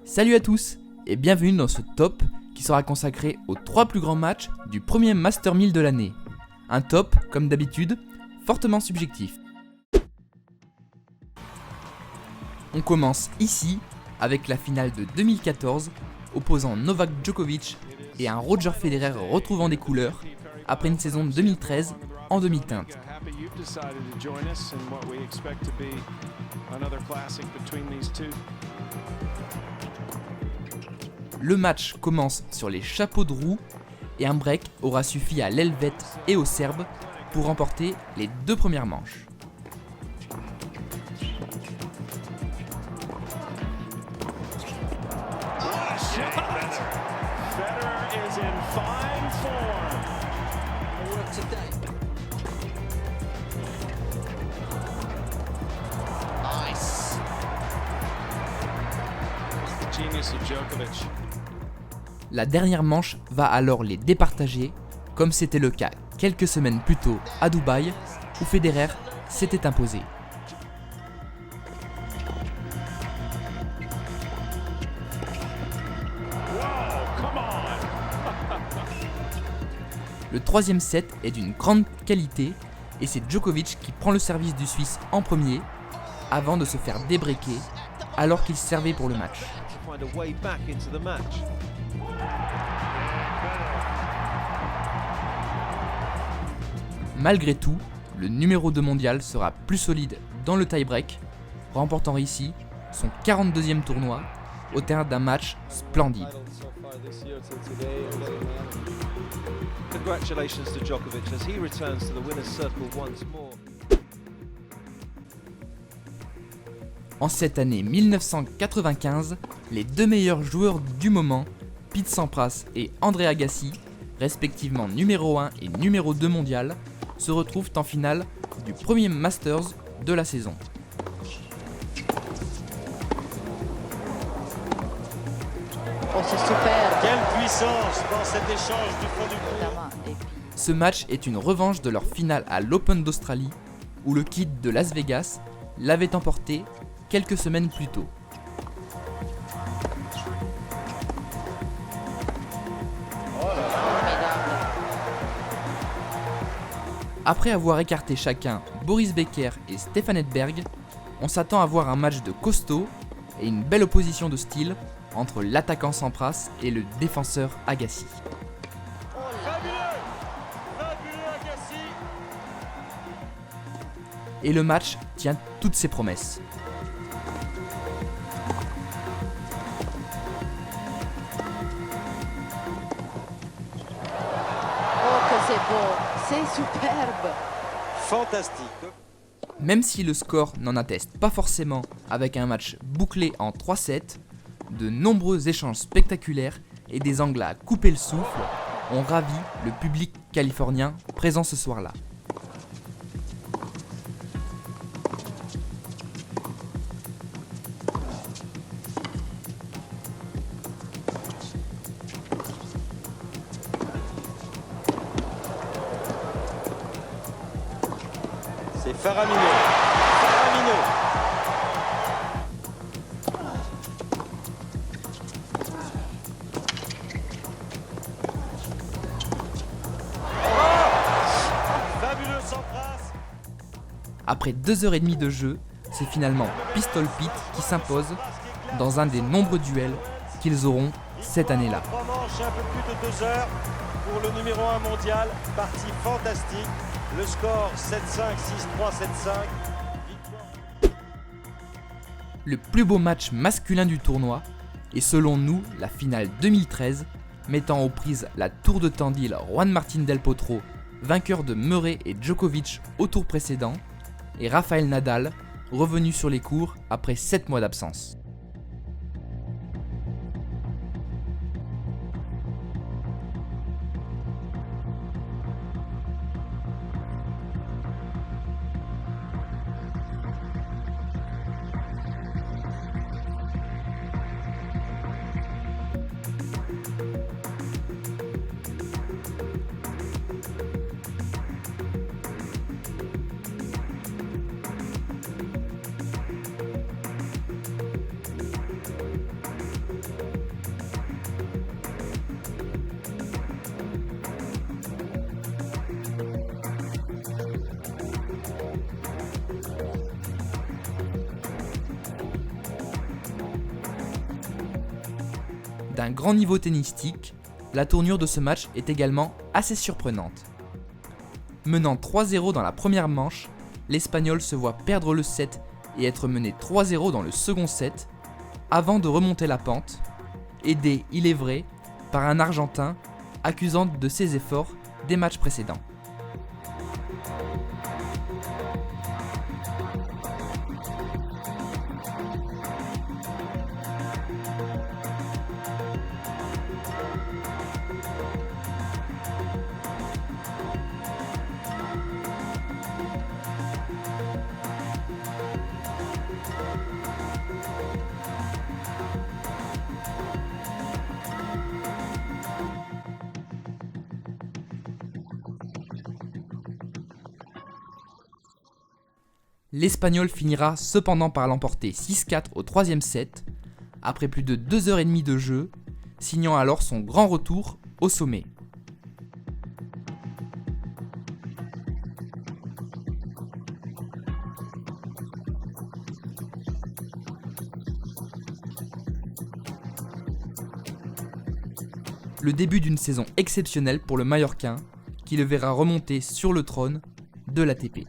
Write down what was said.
Salut à tous et bienvenue dans ce top qui sera consacré aux 3 plus grands matchs du premier Master 1000 de l'année. Un top, comme d'habitude, fortement subjectif. On commence ici avec la finale de 2014 opposant Novak Djokovic et un Roger Federer retrouvant des couleurs après une saison 2013 en demi-teinte. Le match commence sur les chapeaux de roue et un break aura suffi à l'Helvète et aux Serbes pour remporter les 2 premières manches. La dernière manche va alors les départager, comme c'était le cas quelques semaines plus tôt à Dubaï, où Federer s'était imposé. Le 3e set est d'une grande qualité et c'est Djokovic qui prend le service du Suisse en premier avant de se faire débreaker alors qu'il servait pour le match. Malgré tout, le numéro 2 mondial sera plus solide dans le tie-break, remportant ici son 42e tournoi au terme d'un match splendide. Congratulations to Djokovic as he returns to the winner's circle once more. En cette année 1995, les 2 meilleurs joueurs du moment, Pete Sampras et André Agassi, respectivement numéro 1 et numéro 2 mondial, se retrouvent en finale du premier Masters de la saison. Oh, c'est super! Quelle puissance dans cet échange du fond du court. Ce match est une revanche de leur finale à l'Open d'Australie, où le Kid de Las Vegas l'avait emporté quelques semaines plus tôt. Après avoir écarté chacun Boris Becker et Stefan Edberg, on s'attend à voir un match de costaud et une belle opposition de style entre l'attaquant Sampras et le défenseur Agassi. Et le match tient toutes ses promesses. Oh, que c'est beau! C'est superbe! Fantastique. Même si le score n'en atteste pas forcément avec un match bouclé en 3-7, de nombreux échanges spectaculaires et des angles à couper le souffle ont ravi le public californien présent ce soir-là. C'est faramineux. Faramineux. Fabuleux Sampras. Après 2h30 de jeu, c'est finalement Pistol Pete qui s'impose dans un des nombreux duels qu'ils auront cette année-là. 3 manches et un peu plus de 2 heures pour le numéro 1 mondial. Partie fantastique. Le score 7-5, 6-3, 7-5. Le plus beau match masculin du tournoi est selon nous la finale 2013, mettant aux prises la tour de Tandil Juan Martín del Potro, vainqueur de Murray et Djokovic au tour précédent, et Rafael Nadal, revenu sur les courts après 7 mois d'absence. D'un grand niveau tennistique, la tournure de ce match est également assez surprenante. Menant 3-0 dans la première manche, l'Espagnol se voit perdre le set et être mené 3-0 dans le second set, avant de remonter la pente, aidé, il est vrai, par un Argentin accusant de ses efforts des matchs précédents. L'Espagnol finira cependant par l'emporter 6-4 au troisième set, après plus de 2h30 de jeu, signant alors son grand retour au sommet. Le début d'une saison exceptionnelle pour le Mallorquin, qui le verra remonter sur le trône de l'ATP.